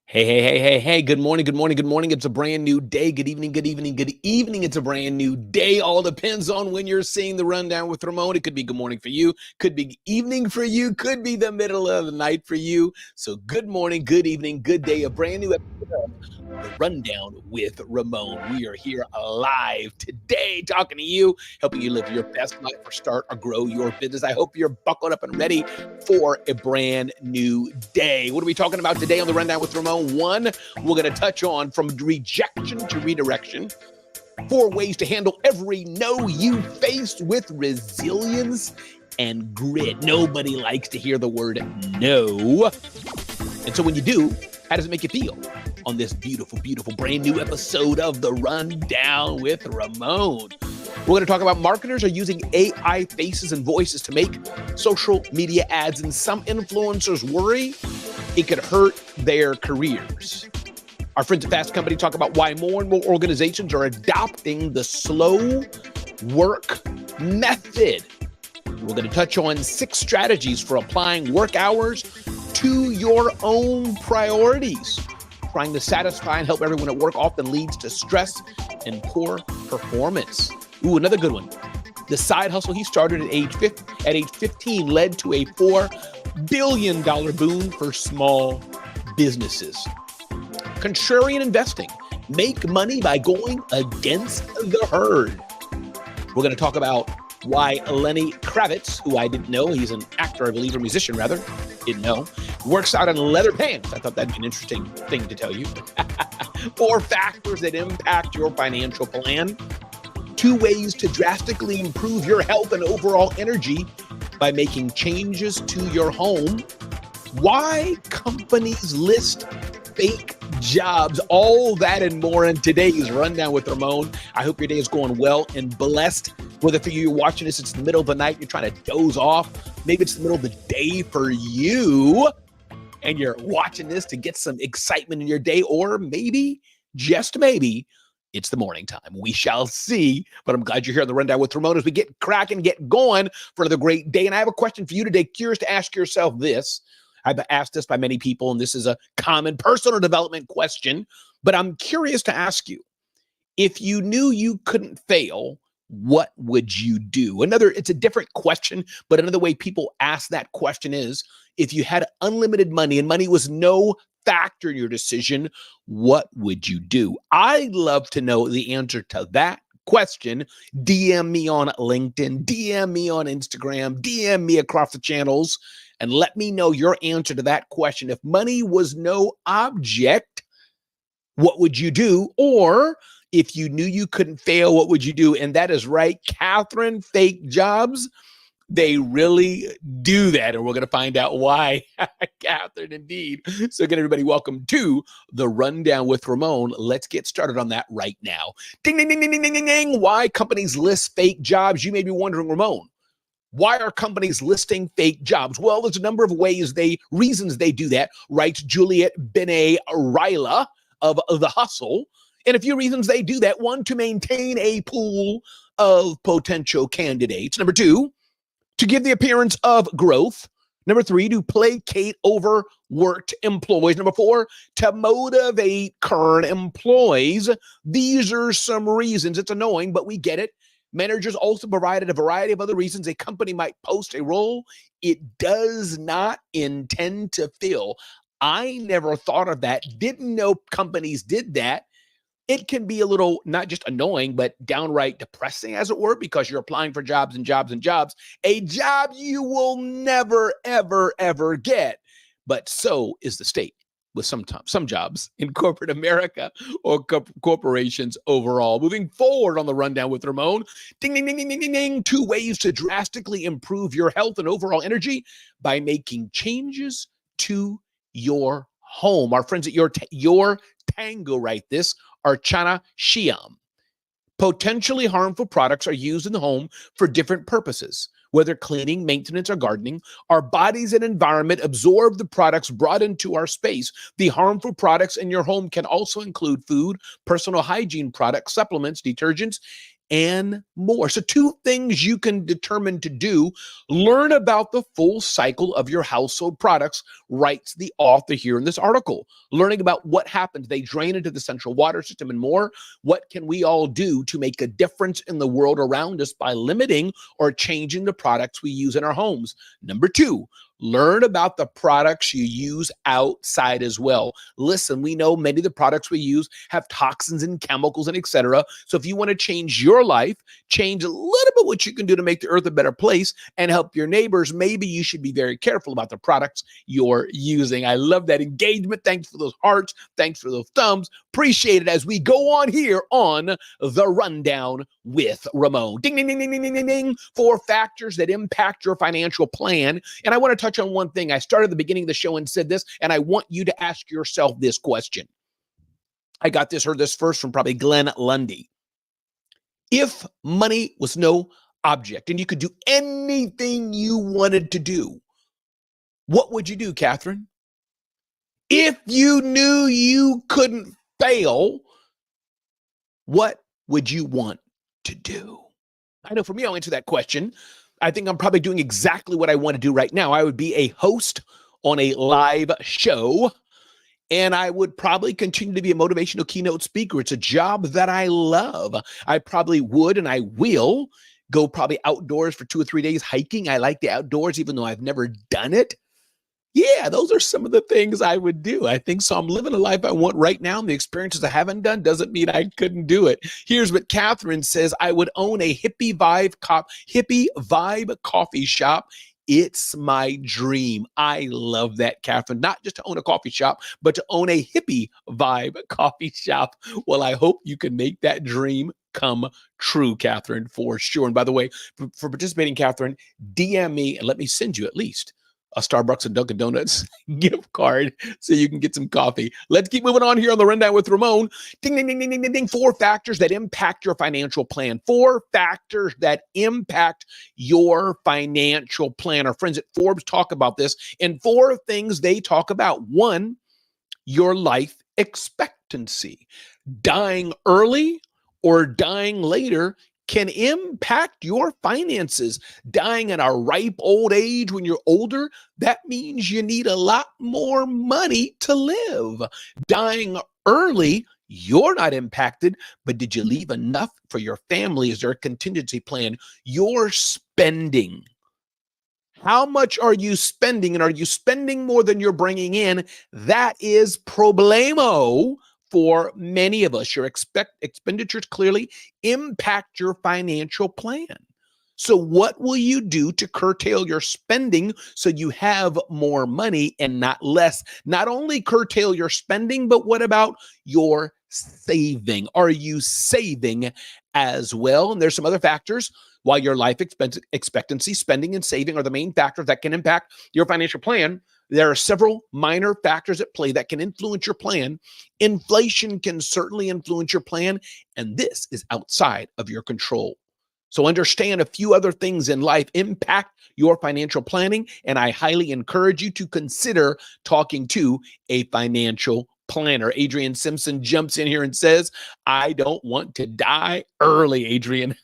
Hey, hey, hey, hey, hey, good morning, good morning, good morning. It's a brand new day. Good evening, good evening, good evening. It's a brand new day. All depends on when you're seeing the rundown with Ramon. It could be good morning for you, could be evening for you, could be the middle of the night for you. So good morning, good evening, good day. A brand new episode of the Rundown with Ramon. We are here live today talking to you, helping you live your best life or start or grow your business. I hope you're buckled up and ready for a brand new day. What are we talking about today on the Rundown with Ramon? One, we're going to touch on from rejection to redirection. 4 ways to handle every no you face with resilience and grit. Nobody likes to hear the word no. And so when you do, how does it make you feel? On this beautiful, beautiful brand new episode of The Rundown with Ramon. We're going to talk about marketers are using AI faces and voices to make social media ads, and some influencers worry it could hurt their careers. Our friends at Fast Company talk about why more and more organizations are adopting the slow work method. We're going to touch on 6 strategies for applying work hours to your own priorities. Trying to satisfy and help everyone at work often leads to stress and poor performance. Ooh, another good one. The side hustle he started at age 15 led to a $4 billion boom for small businesses. Contrarian investing. Make money by going against the herd. We're going to talk about why Lenny Kravitz, who I didn't know, he's an actor, I believe, or musician rather, didn't know, works out in leather pants. I thought that'd be an interesting thing to tell you. 4 factors that impact your financial plan. 2 ways to drastically improve your health and overall energy by making changes to your home. Why companies list fake jobs, all that and more in today's Rundown with Ramon. I hope your day is going well and blessed. Whether for you, you're watching this, it's the middle of the night, you're trying to doze off. Maybe it's the middle of the day for you, and you're watching this to get some excitement in your day, or maybe, just maybe, it's the morning time. We shall see, but I'm glad you're here on the Rundown with Ramon as we get cracking, get going for another great day. And I have a question for you today. Curious to ask yourself this. I've been asked this by many people, and this is a common personal development question, but I'm curious to ask you, if you knew you couldn't fail, what would you do? It's a different question, but another way people ask that question is, if you had unlimited money and money was no factor in your decision, what would you do? I'd love to know the answer to that question. DM me on LinkedIn, DM me on Instagram, DM me across the channels, and let me know your answer to that question. If money was no object, what would you do? Or if you knew you couldn't fail, what would you do? And that is right, Catherine, fake jobs, they really do that. And we're going to find out why, Catherine, indeed. So again, everybody, welcome to the Rundown with Ramon. Let's get started on that right now. Ding, ding, ding, ding, ding, ding, ding. Why companies list fake jobs? You may be wondering, Ramon, why are companies listing fake jobs? Well, there's a number of reasons they do that, writes Juliet Benet-Ryla of The Hustle. And a few reasons they do that. 1, to maintain a pool of potential candidates. Number 2, to give the appearance of growth. Number 3, to placate overworked employees. Number 4, to motivate current employees. These are some reasons. It's annoying, but we get it. Managers also provided a variety of other reasons a company might post a role it does not intend to fill. I never thought of that. Didn't know companies did that. It can be a little, not just annoying, but downright depressing, as it were, because you're applying for jobs and jobs and jobs, a job you will never, ever, ever get. But so is the state with some jobs in corporate America or corporations overall. Moving forward on the Rundown with Ramon, ding, ding, ding, ding, ding, ding, ding. 2 ways to drastically improve your health and overall energy by making changes to your home. Our friends at Your Tango write this. Archana Shyam. Potentially harmful products are used in the home for different purposes. Whether cleaning, maintenance, or gardening, our bodies and environment absorb the products brought into our space. The harmful products in your home can also include food, personal hygiene products, supplements, detergents, and more. So 2 things you can determine to do: learn about the full cycle of your household products, writes the author here in this article. Learning about what happens, they drain into the central water system and more. What can we all do to make a difference in the world around us by limiting or changing the products we use in our homes? Number 2, learn about the products you use outside as well. Listen, we know many of the products we use have toxins and chemicals and etc. So if you want to change your life, change a little bit what you can do to make the earth a better place and help your neighbors, maybe you should be very careful about the products you're using. I love that engagement. Thanks for those hearts. Thanks for those thumbs. Appreciate it as we go on here on The Rundown with Ramon. Ding, ding, ding, ding, ding, ding, ding. 4 factors that impact your financial plan. And I want to touch on one thing. I started at the beginning of the show and said this, and I want you to ask yourself this question. I heard this first from probably Glenn Lundy. If money was no object and you could do anything you wanted to do, what would you do, Catherine? If you knew you couldn't fail, what would you want to do? I know for me, I'll answer that question. I think I'm probably doing exactly what I want to do right now. I would be a host on a live show, and I would probably continue to be a motivational keynote speaker. It's a job that I love. I probably would, and I will go probably outdoors for 2 or 3 days hiking. I like the outdoors, even though I've never done it. Yeah, those are some of the things I would do. I think so. I'm living a life I want right now. And the experiences I haven't done doesn't mean I couldn't do it. Here's what Catherine says. I would own a hippie vibe coffee shop. It's my dream. I love that, Catherine. Not just to own a coffee shop, but to own a hippie vibe coffee shop. Well, I hope you can make that dream come true, Catherine, for sure. And by the way, for participating, Catherine, DM me and let me send you at least a Starbucks and Dunkin' Donuts gift card so you can get some coffee. Let's keep moving on here on The Rundown with Ramon. Ding, ding, ding, ding, ding, ding, ding. 4 factors that impact your financial plan. 4 factors that impact your financial plan. Our friends at Forbes talk about this. And 4 things they talk about. 1, your life expectancy. Dying early or dying later can impact your finances. Dying at a ripe old age when you're older, that means you need a lot more money to live. Dying early, you're not impacted, but did you leave enough for your family? Is there a contingency plan? You're spending. How much are you spending? And are you spending more than you're bringing in? That is problemo for many of us. Your expenditures clearly impact your financial plan. So what will you do to curtail your spending so you have more money and not less? Not only curtail your spending, but what about your saving? Are you saving as well? And there's some other factors. While your life expectancy, spending, and saving are the main factors that can impact your financial plan, there are several minor factors at play that can influence your plan. Inflation can certainly influence your plan, and this is outside of your control. So understand a few other things in life impact your financial planning, and I highly encourage you to consider talking to a financial planner. Adrian Simpson jumps in here and says, I don't want to die early, Adrian.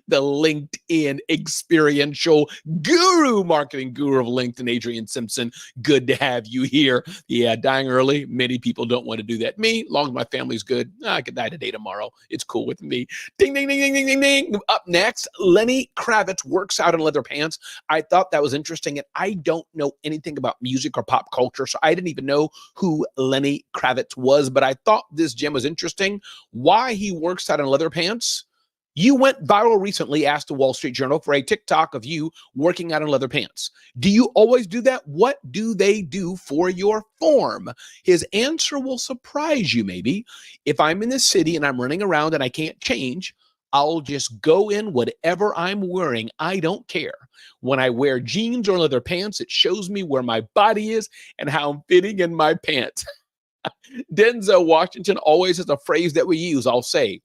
The LinkedIn experiential guru, marketing guru of LinkedIn, Adrian Simpson. Good to have you here. Yeah, dying early. Many people don't want to do that. Me, as long as my family's good, I could die today, tomorrow. It's cool with me. Ding, ding, ding, ding, ding, ding, ding. Up next, Lenny Kravitz works out in leather pants. I thought that was interesting, and I don't know anything about music or pop culture, so I didn't even know who Lenny Kravitz was, but I thought this gem was interesting. Why he works out in leather pants? You went viral recently, asked the Wall Street Journal, for a TikTok of you working out in leather pants. Do you always do that? What do they do for your form? His answer will surprise you maybe. If I'm in the city and I'm running around and I can't change, I'll just go in whatever I'm wearing. I don't care. When I wear jeans or leather pants, it shows me where my body is and how I'm fitting in my pants. Denzel Washington always has a phrase that we use. I'll say,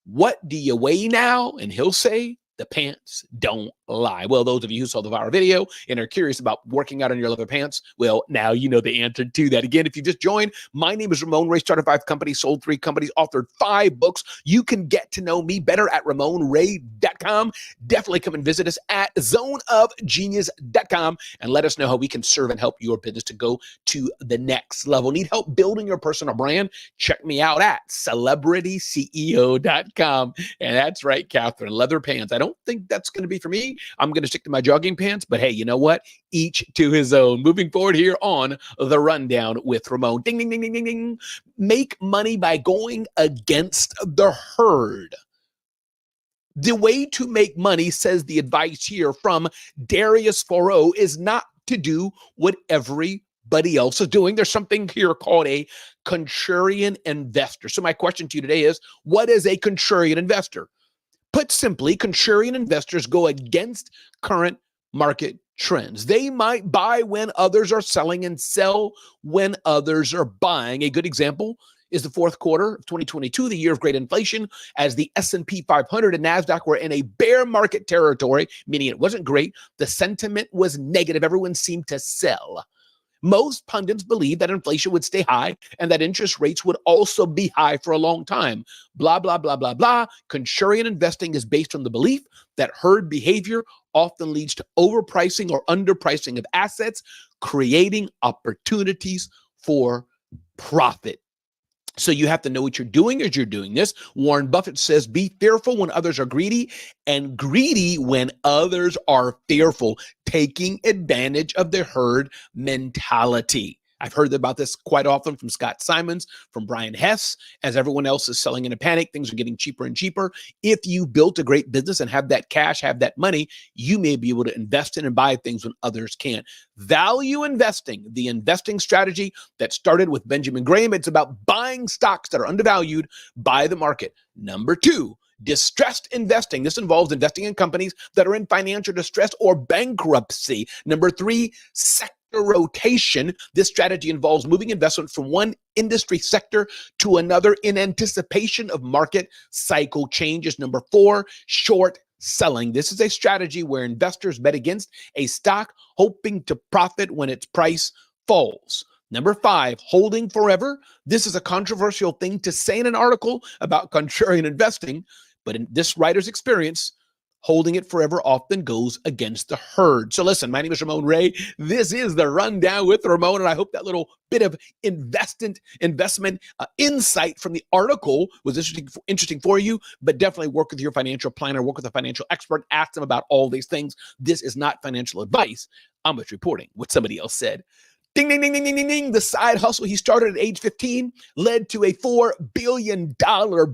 what do you weigh now? And he'll say, the pants don't lie? Well, those of you who saw the viral video and are curious about working out in your leather pants, well, now you know the answer to that. Again, if you just joined, my name is Ramon Ray, started 5 companies, sold 3 companies, authored 5 books. You can get to know me better at RamonRay.com. Definitely come and visit us at zoneofgenius.com and let us know how we can serve and help your business to go to the next level. Need help building your personal brand? Check me out at celebrityceo.com. And that's right, Catherine, leather pants. I don't think that's going to be for me. I'm going to stick to my jogging pants, but hey, you know what? Each to his own. Moving forward here on The Rundown with Ramon. Ding, ding, ding, ding, ding, ding. Make money by going against the herd. The way to make money, says the advice here from Darius Foreau, is not to do what everybody else is doing. There's something here called a contrarian investor. So my question to you today is, what is a contrarian investor? Put simply, contrarian investors go against current market trends. They might buy when others are selling and sell when others are buying. A good example is the fourth quarter of 2022, the year of great inflation, as the S&P 500 and NASDAQ were in a bear market territory, meaning it wasn't great. The sentiment was negative. Everyone seemed to sell. Most pundits believed that inflation would stay high and that interest rates would also be high for a long time. Blah, blah, blah, blah, blah. Contrarian investing is based on the belief that herd behavior often leads to overpricing or underpricing of assets, creating opportunities for profit. So you have to know what you're doing as you're doing this. Warren Buffett says, be fearful when others are greedy and greedy when others are fearful, taking advantage of the herd mentality. I've heard about this quite often from Scott Simons, from Brian Hess. As everyone else is selling in a panic, things are getting cheaper and cheaper. If you built a great business and have that cash, have that money, you may be able to invest in and buy things when others can't. Value investing, the investing strategy that started with Benjamin Graham. It's about buying stocks that are undervalued by the market. Number 2, distressed investing. This involves investing in companies that are in financial distress or bankruptcy. Number 3, sector rotation. This strategy involves moving investment from one industry sector to another in anticipation of market cycle changes. Number 4, short selling. This is a strategy where investors bet against a stock hoping to profit when its price falls. Number 5, holding forever. This is a controversial thing to say in an article about contrarian investing, but in this writer's experience, holding it forever often goes against the herd. So listen, my name is Ramon Ray. This is The Rundown with Ramon, and I hope that little bit of investment insight from the article was interesting for you, but definitely work with your financial planner, work with a financial expert, ask them about all these things. This is not financial advice. I'm just reporting what somebody else said. Ding, ding, ding, ding, ding, ding, ding. The side hustle he started at age 15 led to a $4 billion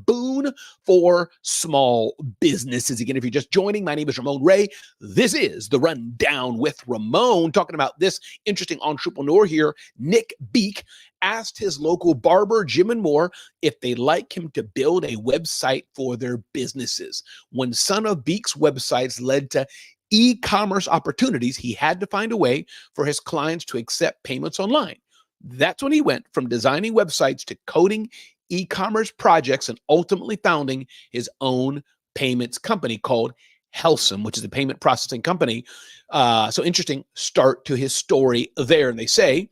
boon for small businesses. Again, if you're just joining, my name is Ramon Ray. This is The Rundown with Ramon, talking about this interesting entrepreneur here. Nick Beek asked his local barber, Jim and Moore, if they'd like him to build a website for their businesses. When some of Beek's websites led to e-commerce opportunities, he had to find a way for his clients to accept payments online. That's when he went from designing websites to coding e-commerce projects and ultimately founding his own payments company called Helsum, which is a payment processing company. So interesting start to his story there. And they say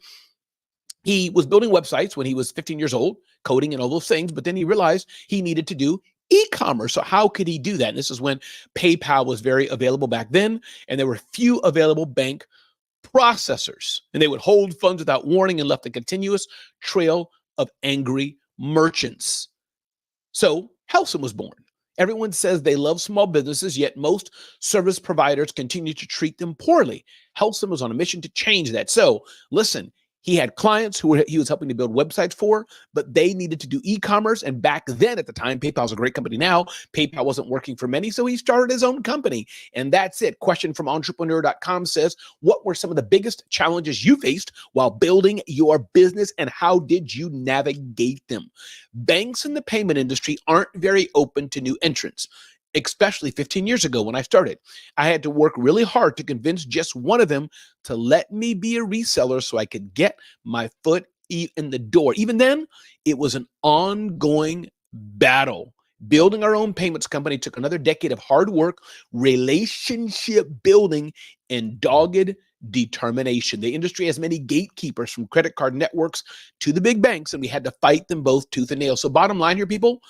he was building websites when he was 15 years old, coding and all those things, but then he realized he needed to do e-commerce. So how could he do that? And this is when PayPal was very available back then, and there were few available bank processors, and they would hold funds without warning and left a continuous trail of angry merchants. So Helsum was born. Everyone says they love small businesses, yet most service providers continue to treat them poorly. Helsum was on a mission to change that. So listen, he had clients who he was helping to build websites for, but they needed to do e-commerce. And back then at the time, PayPal's a great company now. PayPal wasn't working for many, so he started his own company. And that's it. Question from entrepreneur.com says, what were some of the biggest challenges you faced while building your business, and how did you navigate them? Banks in the payment industry aren't very open to new entrants. Especially 15 years ago when I started. I had to work really hard to convince just one of them to let me be a reseller so I could get my foot in the door. Even then, it was an ongoing battle. Building our own payments company took another decade of hard work, relationship building, and dogged determination. The industry has many gatekeepers, from credit card networks to the big banks, and we had to fight them both tooth and nail. So bottom line here, people,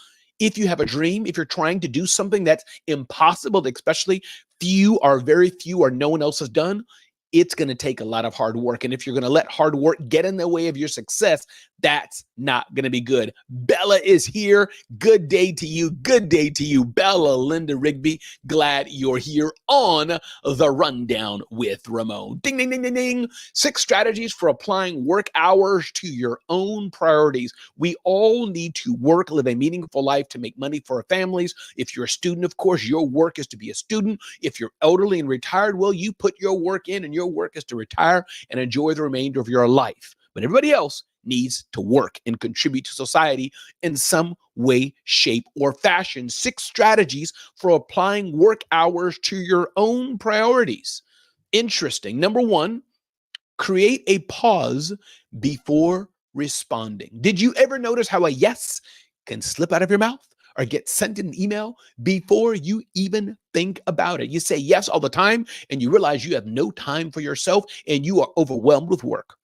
if you have a dream, if you're trying to do something that's impossible, especially very few or no one else has done, it's going to take a lot of hard work. And if you're going to let hard work get in the way of your success, that's not going to be good. Bella is here. Good day to you. Good day to you, Bella Linda Rigby. Glad you're here on The Rundown with Ramon. Ding, ding, ding, ding, ding. 6 strategies for applying work hours to your own priorities. We all need to work, live a meaningful life to make money for our families. If you're a student, of course, your work is to be a student. If you're elderly and retired, well, you put your work in, and your work is to retire and enjoy the remainder of your life. But everybody else needs to work and contribute to society in some way, shape, or fashion. 6 strategies for applying work hours to your own priorities. Interesting. Number 1, create a pause before responding. Did you ever notice how a yes can slip out of your mouth or get sent in an email before you even think about it? You say yes all the time, and you realize you have no time for yourself, and you are overwhelmed with work.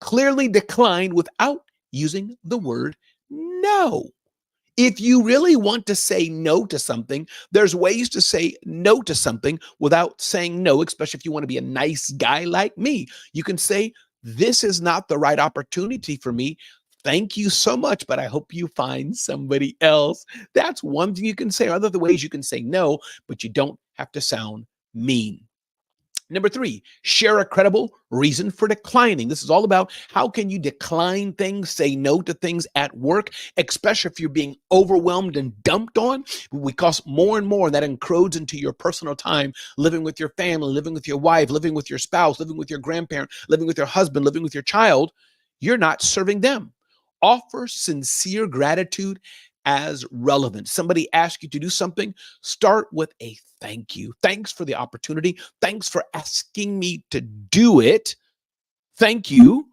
Clearly decline without using the word no. If you really want to say no to something, there's ways to say no to something without saying no, especially if you want to be a nice guy like me. You can say, this is not the right opportunity for me. Thank you so much, but I hope you find somebody else. That's one thing you can say. Other ways you can say no, but you don't have to sound mean. Number 3, share a credible reason for declining. This is all about how can you decline things, say no to things at work, especially if you're being overwhelmed and dumped on. We cost more and more, and that encroaches into your personal time, living with your family, living with your wife, living with your spouse, living with your grandparent, living with your husband, living with your child. You're not serving them. Offer sincere gratitude as relevant. Somebody asks you to do something, start with a thank you. Thanks for the opportunity. Thanks for asking me to do it. Thank you.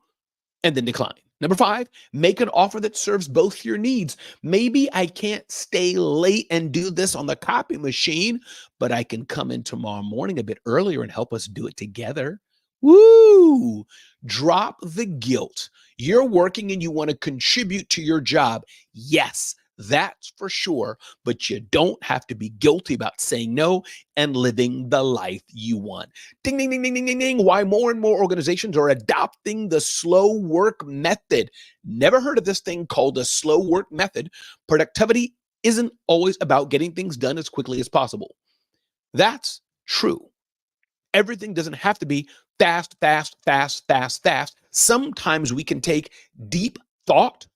And then decline. Number 5, make an offer that serves both your needs. Maybe I can't stay late and do this on the copy machine, but I can come in tomorrow morning a bit earlier and help us do it together. Woo! Drop the guilt. You're working and you want to contribute to your job. Yes, that's for sure, but you don't have to be guilty about saying no and living the life you want. Ding, ding, ding, ding, ding, ding, ding. Why more and more organizations are adopting the slow work method. Never heard of this thing called the slow work method. Productivity isn't always about getting things done as quickly as possible. That's true. Everything doesn't have to be fast, fast, fast, fast, fast. Sometimes we can take deep thought,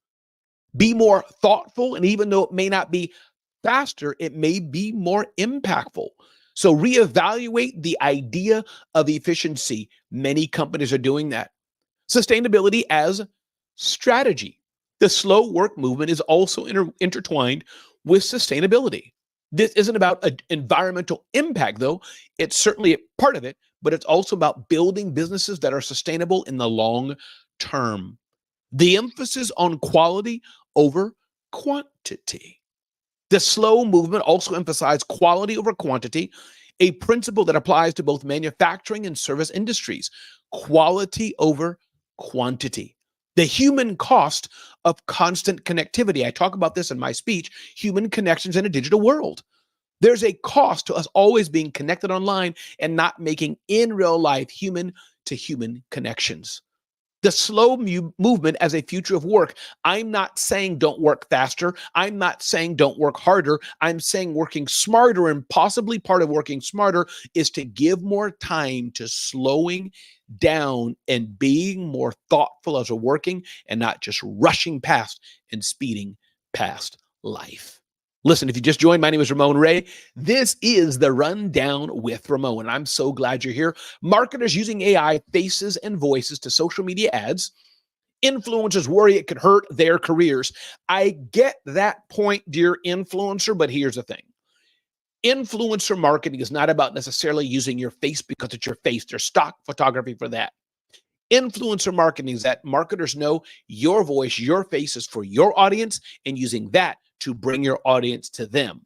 be more thoughtful, and even though it may not be faster, it may be more impactful. So reevaluate the idea of efficiency. Many companies are doing that. Sustainability as strategy. The slow work movement is also intertwined with sustainability. This isn't about an environmental impact, though. It's certainly a part of it, but it's also about building businesses that are sustainable in the long term. The emphasis on quality over quantity. The slow movement also emphasized quality over quantity, a principle that applies to both manufacturing and service industries. Quality over quantity. The human cost of constant connectivity. I talk about this in my speech, Human Connections in a Digital World. There's a cost to us always being connected online and not making in real life human to human connections. The slow movement as a future of work. I'm not saying don't work faster. I'm not saying don't work harder. I'm saying working smarter, and possibly part of working smarter is to give more time to slowing down and being more thoughtful as we're working and not just rushing past and speeding past life. Listen, if you just joined, my name is Ramon Ray. This is The Rundown with Ramon, and I'm so glad you're here. Marketers using AI faces and voices to social media ads. Influencers worry it could hurt their careers. I get that point, dear influencer, but here's the thing. Influencer marketing is not about necessarily using your face because it's your face. There's stock photography for that. Influencer marketing is that marketers know your voice, your face is for your audience, and using that to bring your audience to them.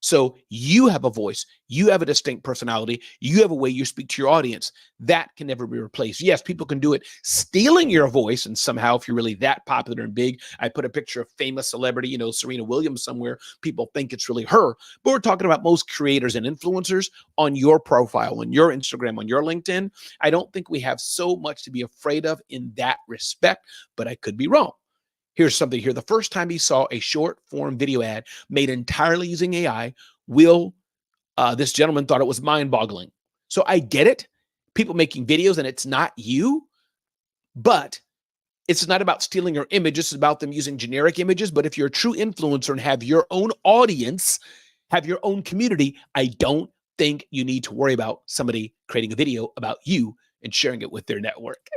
So you have a voice, you have a distinct personality, you have a way you speak to your audience that can never be replaced. Yes, people can do it stealing your voice, and somehow if you're really that popular and big, I put a picture of famous celebrity, Serena Williams somewhere, people think it's really her. But we're talking about most creators and influencers on your profile, on your Instagram, on your LinkedIn. I don't think we have so much to be afraid of in that respect, but I could be wrong. Here's something here. The first time he saw a short form video ad made entirely using AI, this gentleman thought it was mind boggling. So I get it. People making videos and it's not you, but it's not about stealing your images. It's about them using generic images. But if you're a true influencer and have your own audience, have your own community, I don't think you need to worry about somebody creating a video about you and sharing it with their network.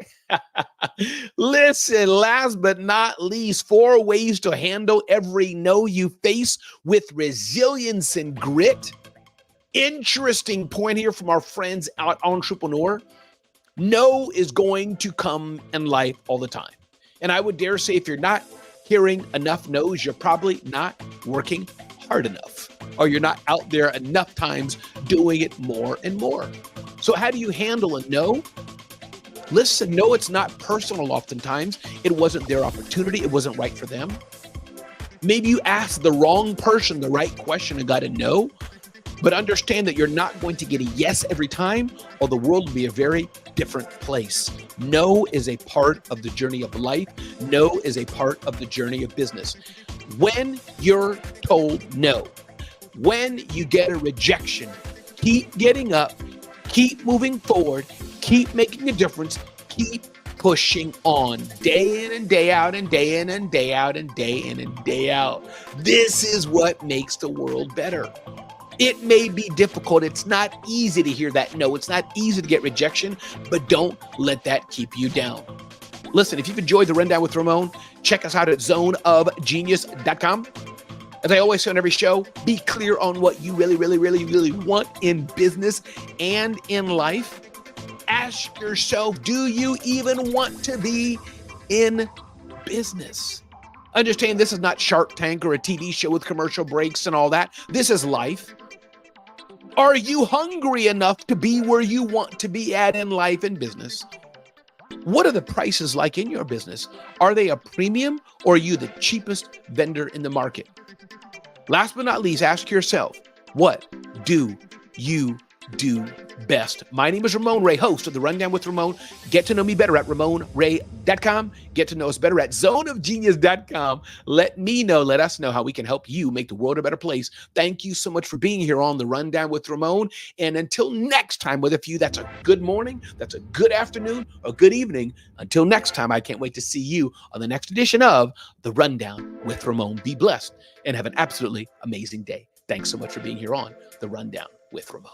Listen, last but not least, 4 ways to handle every no you face with resilience and grit. Interesting point here from our friends at Entrepreneur. No is going to come in life all the time. And I would dare say if you're not hearing enough no's, you're probably not working hard enough, or you're not out there enough times doing it more and more. So how do you handle a no? Listen, no, it's not personal oftentimes. It wasn't their opportunity. It wasn't right for them. Maybe you asked the wrong person the right question and got a no, but understand that you're not going to get a yes every time, or the world will be a very different place. No is a part of the journey of life. No is a part of the journey of business. When you're told no, when you get a rejection, keep getting up, keep moving forward, keep making a difference, keep pushing on day in and day out and day in and day out and day in and day out. This is what makes the world better. It may be difficult. It's not easy to hear that no. It's not easy to get rejection, but don't let that keep you down. Listen, if you've enjoyed the Rundown with Ramon, check us out at zoneofgenius.com. As I always say on every show, be clear on what you really, really, really, really want in business and in life. Ask yourself, do you even want to be in business? Understand this is not Shark Tank or a TV show with commercial breaks and all that. This is life. Are you hungry enough to be where you want to be at in life and business? What are the prices like in your business? Are they a premium, or are you the cheapest vendor in the market? Last but not least, ask yourself, what do you do best? My name is Ramon Ray, host of the Rundown with Ramon. Get to know me better at RamonRay.com. Get to know us better at zoneofgenius.com. Let us know how we can help you make the world a better place. Thank you so much for being here on the Rundown with Ramon. And until next time, whether for you that's a good morning, that's a good afternoon, or good evening, until next time, I can't wait to see you on the next edition of the Rundown with Ramon. Be blessed and have an absolutely amazing day. Thanks so much for being here on the Rundown with Ramon.